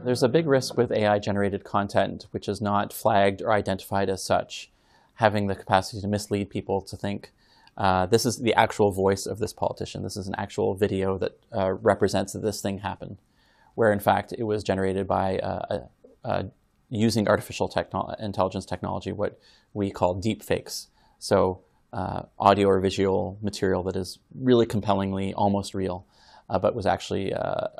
There's a big risk with AI-generated content, which is not flagged or identified as such, having the capacity to mislead people to think this is the actual voice of this politician. This is an actual video that represents that this thing happened, where in fact it was generated by using artificial intelligence technology, what we call deep fakes. So audio or visual material that is really compellingly almost real, but was actually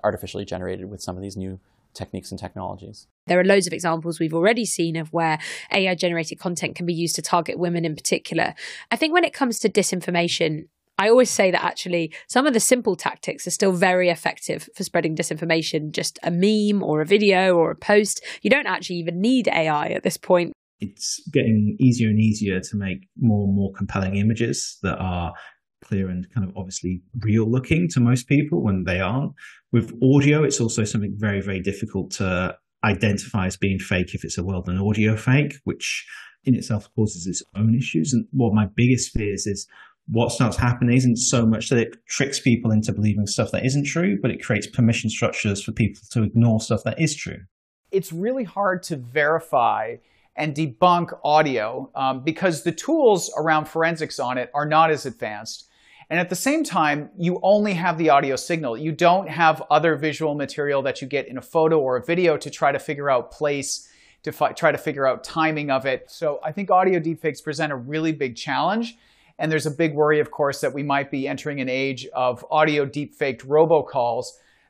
artificially generated with some of these new techniques and technologies. There are loads of examples we've already seen of where AI-generated content can be used to target women in particular. I think when it comes to disinformation, I always say that actually some of the simple tactics are still very effective for spreading disinformation. Just a meme or a video or a post. You don't actually even need AI at this point. It's getting easier and easier to make more and more compelling images that are clear and kind of obviously real looking to most people when they aren't. With audio, it's also something very, very difficult to identify as being fake if it's a well-done audio fake, which in itself causes its own issues. And what my biggest fears is what starts happening isn't so much that it tricks people into believing stuff that isn't true, but it creates permission structures for people to ignore stuff that is true. It's really hard to verify and debunk audio because the tools around forensics on it are not as advanced. And at the same time, you only have the audio signal. You don't have other visual material that you get in a photo or a video to try to figure out place, to try to figure out timing of it. So I think audio deepfakes present a really big challenge. And there's a big worry, of course, that we might be entering an age of audio deepfaked robocalls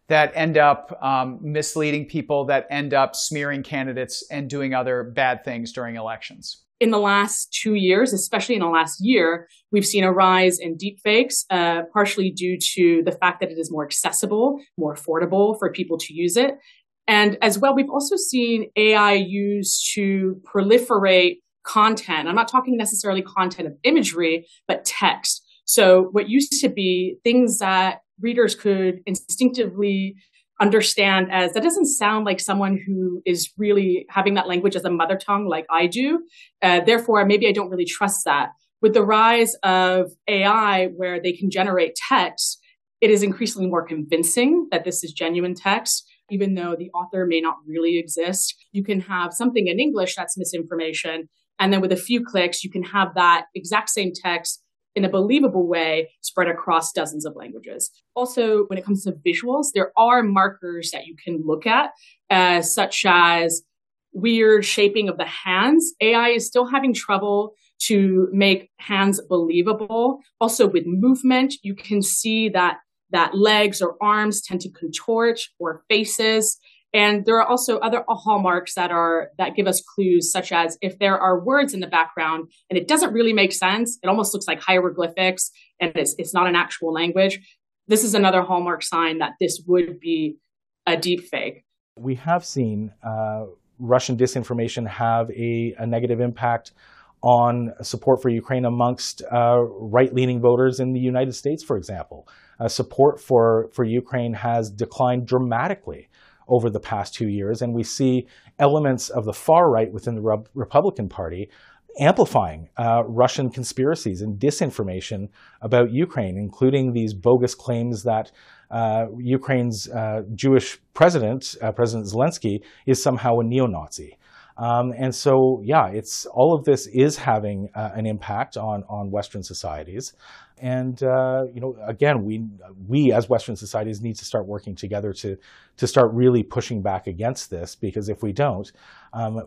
that end up misleading people, that end up smearing candidates and doing other bad things during elections. In the last 2 years, especially in the last year, we've seen a rise in deepfakes, partially due to the fact that it is more accessible, more affordable for people to use it. And as well, we've also seen AI used to proliferate content. I'm not talking necessarily content of imagery, but text. So what used to be things that readers could instinctively understand as, that doesn't sound like someone who is really having that language as a mother tongue like I do. Therefore, maybe I don't really trust that. With the rise of AI, where they can generate text, it is increasingly more convincing that this is genuine text, even though the author may not really exist. You can have something in English that's misinformation, and then with a few clicks, you can have that exact same text in a believable way spread across dozens of languages. Also, when it comes to visuals, there are markers that you can look at, such as weird shaping of the hands. AI is still having trouble to make hands believable. Also, with movement, you can see that legs or arms tend to contort, or faces. And there are also other hallmarks that give us clues, such as if there are words in the background and it doesn't really make sense, it almost looks like hieroglyphics and it's not an actual language. This is another hallmark sign that this would be a deep fake. We have seen Russian disinformation have a negative impact on support for Ukraine amongst right-leaning voters in the United States, for example. Support for Ukraine has declined dramatically over the past 2 years, and we see elements of the far right within the Republican Party amplifying Russian conspiracies and disinformation about Ukraine, including these bogus claims that Ukraine's Jewish president, President Zelensky, is somehow a neo-Nazi. And so, yeah, all of this is having an impact on Western societies. And, again, we as Western societies need to start working together to start really pushing back against this, because if we don't,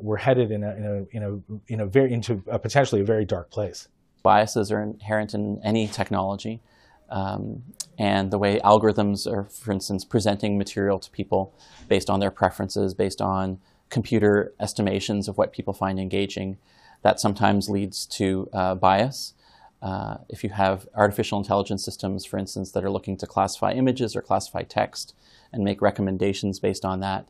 we're headed into potentially a very dark place. Biases are inherent in any technology. And the way algorithms are, for instance, presenting material to people based on their preferences, based on computer estimations of what people find engaging, that sometimes leads to bias. If you have artificial intelligence systems, for instance, that are looking to classify images or classify text and make recommendations based on that,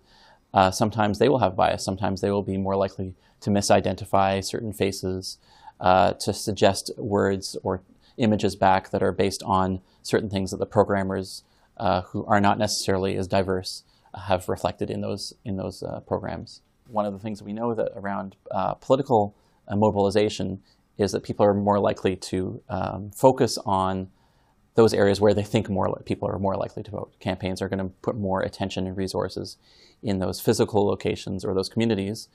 sometimes they will have bias. Sometimes they will be more likely to misidentify certain faces, to suggest words or images back that are based on certain things that the programmers, who are not necessarily as diverse, have reflected in those programs. One of the things that we know that around political mobilization is that people are more likely to focus on those areas where they think people are more likely to vote. Campaigns are going to put more attention and resources in those physical locations or those communities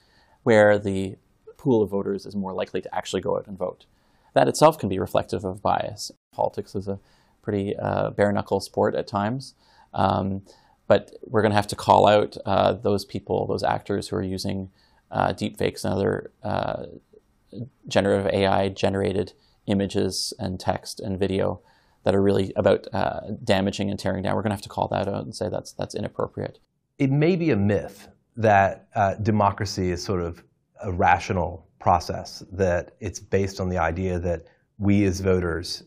where the pool of voters is more likely to actually go out and vote. That itself can be reflective of bias. Politics is a pretty bare-knuckle sport at times, but we're going to have to call out those people, those actors who are using deepfakes and other generative AI-generated images and text and video that are really about damaging and tearing down. We're going to have to call that out and say that's inappropriate. It may be a myth that democracy is sort of a rational process, that it's based on the idea that we as voters,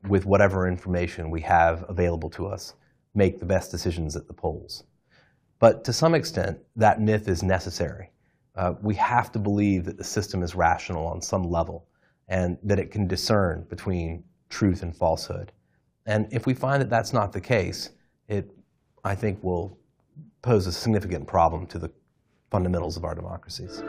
with whatever information we have available to us, make the best decisions at the polls. But to some extent, that myth is necessary. We have to believe that the system is rational on some level and that it can discern between truth and falsehood. And if we find that that's not the case, it, I think, will pose a significant problem to the fundamentals of our democracies.